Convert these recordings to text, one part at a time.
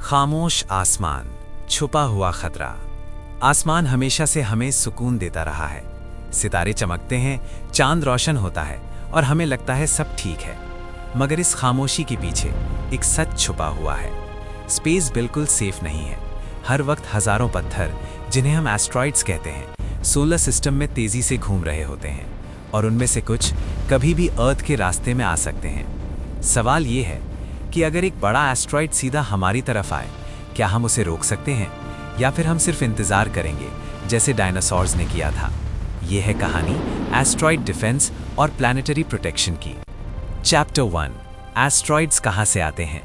खामोश आसमान, छुपा हुआ खतरा। आसमान हमेशा से हमें सुकून देता रहा है। सितारे चमकते हैं, चांद रोशन होता है और हमें लगता है सब ठीक है। मगर इस खामोशी के पीछे एक सच छुपा हुआ है। स्पेस बिल्कुल सेफ नहीं है। हर वक्त हजारों पत्थर, जिन्हें हम एस्ट्रॉइड्स कहते हैं, सोलर सिस्टम में तेजी से घूम रहे होते हैं और उनमें से कुछ कभी भी अर्थ के रास्ते में आ सकते हैं। सवाल ये है कि अगर एक बड़ा एस्ट्रॉइड सीधा हमारी तरफ आए, क्या हम उसे रोक सकते हैं या फिर हम सिर्फ इंतजार करेंगे जैसे डायनासोर्स ने किया था। ये है कहानी एस्ट्रॉइड डिफेंस और प्लैनेटरी प्रोटेक्शन की। चैप्टर 1, एस्ट्रॉइड्स कहाँ से आते हैं।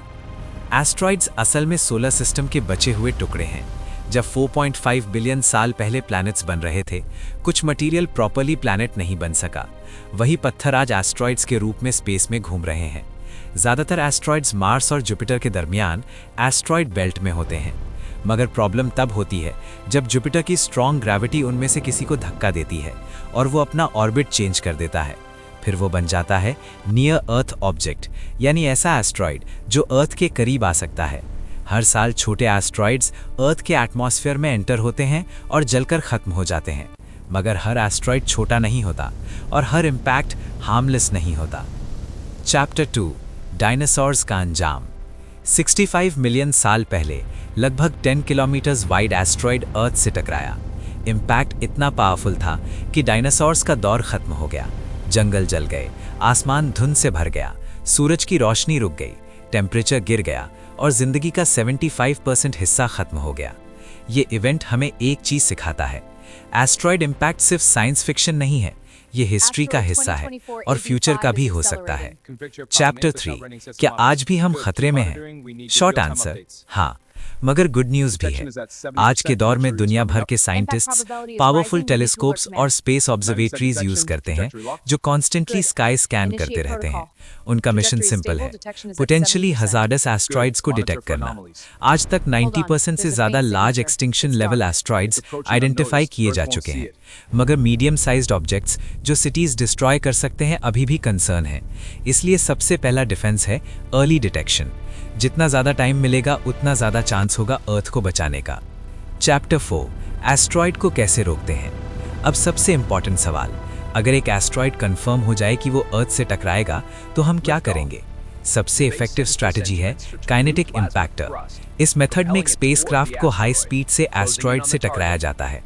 एस्ट्रॉइड्स असल में सोलर सिस्टम के बचे हुए टुकड़े हैं। जब 4.5 बिलियन साल पहले प्लैनेट्स बन रहे थे, कुछ मटेरियल प्रॉपर्ली प्लैनेट नहीं बन सका। वही पत्थर आज एस्ट्रॉइड्स के रूप में स्पेस में घूम रहे हैं। ज़्यादातर एस्ट्रॉइड्स मार्स और जुपिटर के दरमियान एस्ट्रॉइड बेल्ट में होते हैं। मगर प्रॉब्लम तब होती है जब जुपिटर की स्ट्रॉन्ग ग्रेविटी उनमें से किसी को धक्का देती है और वो अपना ऑर्बिट चेंज कर देता है। फिर वो बन जाता है नियर अर्थ ऑब्जेक्ट, यानी ऐसा एस्ट्रॉइड जो अर्थ के करीब आ सकता है। हर साल छोटे एस्ट्रॉइड्स अर्थ के एटमॉस्फेयर में एंटर होते हैं और जलकर खत्म हो जाते हैं। मगर हर एस्ट्रॉइड छोटा नहीं होता और हर इम्पैक्ट हार्मलेस नहीं होता। चैप्टर 2, डायनासोर्स का अंजाम। 65 मिलियन साल पहले लगभग 10 किलोमीटर्स वाइड एस्ट्रॉइड अर्थ से टकराया। इम्पैक्ट इतना पावरफुल था कि डायनासोर्स का दौर खत्म हो गया। जंगल जल गए, आसमान धुंध से भर गया, सूरज की रोशनी रुक गई, टेम्परेचर गिर गया और जिंदगी का 75% हिस्सा खत्म हो गया। ये इवेंट हमें एक चीज सिखाता है, एस्ट्रॉइड इम्पैक्ट सिर्फ साइंस फिक्शन नहीं है, ये हिस्ट्री का हिस्सा है और फ्यूचर का भी हो सकता है। चैप्टर 3, क्या आज भी हम खतरे में हैं? शॉर्ट आंसर, हाँ, मगर गुड न्यूज भी है। आज के दौर में दुनिया भर के साइंटिस्ट्स पावरफुल टेलीस्कोप्स और स्पेस ऑब्जर्वेटरीज यूज करते हैं जो कॉन्स्टेंटली स्काई स्कैन करते रहते हैं। उनका मिशन सिंपल है, पोटेंशियली हजार्डस एस्ट्रॉइड्स को डिटेक्ट करना। आज तक 90% से ज्यादा large extinction level asteroids identify किए जा चुके हैं। मगर मीडियम साइज्ड ऑब्जेक्ट्स जो सिटीज डिस्ट्रॉय कर सकते हैं अभी भी कंसर्न है। इसलिए सबसे पहला डिफेंस है अर्ली डिटेक्शन। जितना ज्यादा टाइम मिलेगा उतना ज्यादा चांस होगा अर्थ को बचाने का। चैप्टर 4, एस्ट्रॉइड को कैसे रोकते हैं। अब सबसे इंपॉर्टेंट सवाल, अगर एक एस्ट्रॉइड कंफर्म हो जाए कि वो अर्थ से टकराएगा तो हम क्या करेंगे। सबसे इफेक्टिव स्ट्रैटेजी है काइनेटिक इम्पैक्टर। इस मेथड में एक स्पेसक्राफ्ट को हाई स्पीड से एस्ट्रॉइड से टकराया जाता है।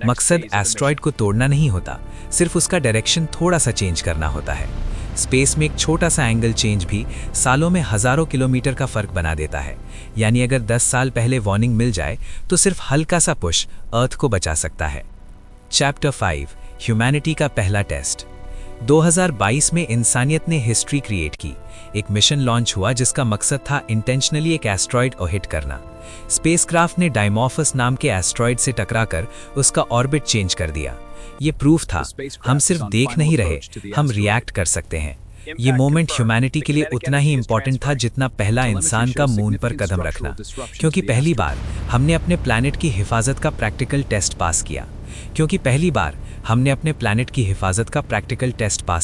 मकसद एस्ट्रॉइड को तोड़ना नहीं होता, सिर्फ उसका डायरेक्शन थोड़ा सा चेंज करना होता है। स्पेस में एक छोटा सा एंगल चेंज भी सालों में हजारों किलोमीटर का फर्क बना देता है। यानी अगर 10 साल पहले वार्निंग मिल जाए तो सिर्फ हल्का सा पुश अर्थ को बचा सकता है। चैप्टर 5, ह्यूमैनिटी का पहला टेस्ट। 2022 में इंसानियत ने हिस्ट्री क्रिएट की। एक मिशन लॉन्च हुआ जिसका मकसद था इंटेंशनली एक एस्ट्रॉइड को हिट करना। स्पेसक्राफ्ट ने डाइमॉर्फस नाम के एस्ट्रॉइड से टकराकर उसका ऑर्बिट चेंज कर दिया। ये प्रूफ था हम सिर्फ देख नहीं रहे, हम रिएक्ट कर सकते हैं। ये मोमेंट ह्यूमैनिटी के लिए उतना ही इंपॉर्टेंट था जितना पहला इंसान का मून पर कदम रखना, क्योंकि पहली बार हमने अपने प्लैनेट की हिफाजत का प्रैक्टिकल टेस्ट पास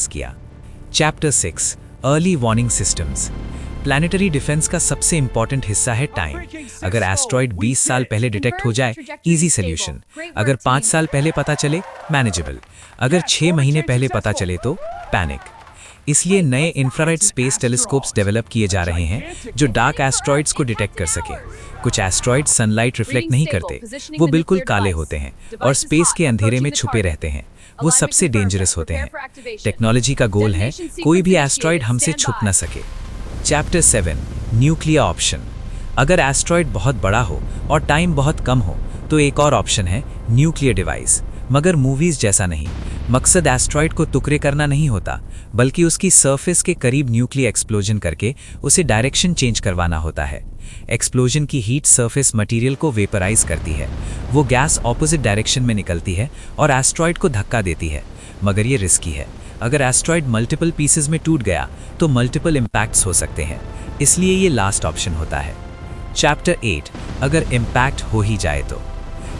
किया। Chapter 6, early warning systems. Planetary defence का सबसे इंपॉर्टेंट हिस्सा है टाइम। अगर एस्ट्रॉइड 20 साल पहले डिटेक्ट हो जाए, इजी सोल्यूशन। अगर 5 साल पहले पता चले, मैनेजेबल। अगर 6 महीने पहले पता चले तो पैनिक। इसलिए नए इंफ्रारेड स्पेस टेलीस्कोप्स डेवलप किए जा रहे हैं जो डार्क एस्ट्रॉइड्स को डिटेक्ट कर सके। कुछ एस्ट्रॉइड्स सनलाइट रिफ्लेक्ट नहीं करते, वो बिल्कुल काले होते हैं और स्पेस के अंधेरे में छुपे रहते हैं। वो सबसे डेंजरस होते हैं। टेक्नोलॉजी का गोल है कोई भी एस्ट्रॉइड हमसे छुप न सके। Chapter 7, nuclear option. अगर एस्ट्रॉइड बहुत बड़ा हो और टाइम बहुत कम हो तो एक और ऑप्शन है न्यूक्लियर डिवाइस, मगर मूवीज जैसा नहीं। मकसद एस्ट्रॉइड को टुकड़े करना नहीं होता, बल्कि उसकी सरफेस के करीब न्यूक्लियर एक्सप्लोजन करके उसे डायरेक्शन चेंज करवाना होता है। एक्सप्लोजन की हीट सरफेस मटेरियल को वेपराइज करती है। वो गैस ऑपोजिट डायरेक्शन में निकलती है और एस्ट्रॉइड को धक्का देती है। मगर ये रिस्की है। अगर एस्ट्रॉइड मल्टीपल पीसेस में टूट गया तो मल्टीपल इम्पैक्ट्स हो सकते हैं, इसलिए ये लास्ट ऑप्शन होता है। चैप्टर 8, अगर इम्पैक्ट हो ही जाए तो।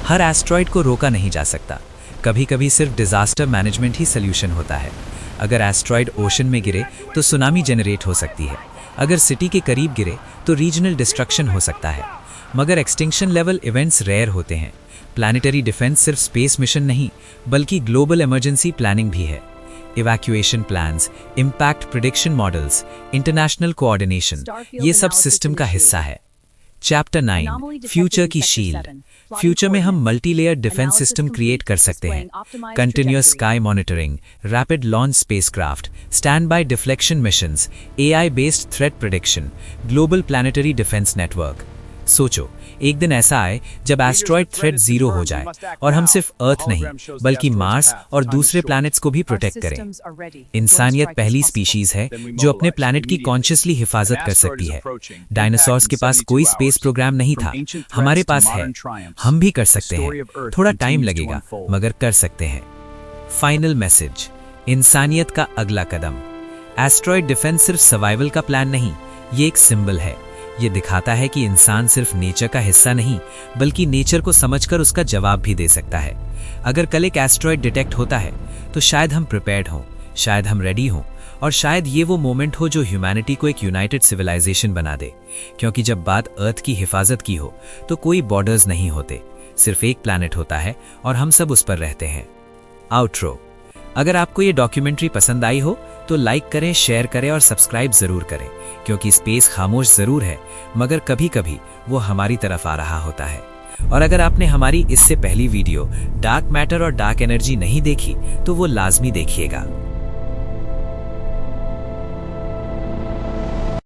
हर एस्ट्रॉइड को रोका नहीं जा सकता, कभी कभी सिर्फ डिजास्टर मैनेजमेंट ही सोल्यूशन होता है। अगर एस्ट्रॉइड ओशन में गिरे तो सुनामी जनरेट हो सकती है, अगर सिटी के करीब गिरे तो रीजनल डिस्ट्रक्शन हो सकता है, मगर एक्सटिंक्शन लेवल इवेंट्स रेयर होते हैं। प्लानिटरी डिफेंस सिर्फ स्पेस मिशन नहीं बल्कि ग्लोबल इमरजेंसी प्लानिंग भी है। Evacuation plans, impact prediction models, international coordination, ये सब सिस्टम का हिस्सा है। चैप्टर 9, फ्यूचर की शील्ड। फ्यूचर में हम multi layer defence system create कर सकते हैं। Continuous sky monitoring, rapid launch spacecraft, stand by deflection missions, AI based threat prediction, global planetary defence network. सोचो, एक दिन ऐसा आए जब एस्ट्रॉयड थ्रेट जीरो हो जाए और हम सिर्फ अर्थ नहीं बल्कि मार्स और दूसरे प्लैनेट्स को भी प्रोटेक्ट करें। इंसानियत पहली स्पीशीज है जो अपने प्लैनेट की कॉन्शियसली हिफाजत कर सकती है। डायनासोर्स के पास कोई स्पेस प्रोग्राम नहीं था, हमारे पास है। हम भी कर सकते हैं, थोड़ा टाइम लगेगा मगर कर सकते हैं। फाइनल मैसेज, इंसानियत का अगला कदम। एस्ट्रॉयड डिफेंस सिर्फ सर्वाइवल का प्लान नहीं, ये एक सिंबल है। ये दिखाता है कि इंसान सिर्फ नेचर का हिस्सा नहीं बल्कि नेचर को समझकर उसका जवाब भी दे सकता है। अगर कल एक एस्ट्रॉयड डिटेक्ट होता है तो शायद हम प्रिपेयर्ड हों, शायद हम रेडी हों, और शायद ये वो मोमेंट हो जो ह्यूमैनिटी को एक यूनाइटेड सिविलाइजेशन बना दे। क्योंकि जब बात अर्थ की हिफाजत की हो तो कोई बॉर्डर्स नहीं होते, सिर्फ एक प्लैनेट होता है और हम सब उस पर रहते हैं। आउट्रो। अगर आपको ये डॉक्यूमेंट्री पसंद आई हो तो लाइक करें, शेयर करें और सब्सक्राइब जरूर करें, क्योंकि स्पेस खामोश जरूर है मगर कभी कभी वो हमारी तरफ आ रहा होता है। और अगर आपने हमारी इससे पहली वीडियो डार्क मैटर और डार्क एनर्जी नहीं देखी तो वो लाजमी देखिएगा।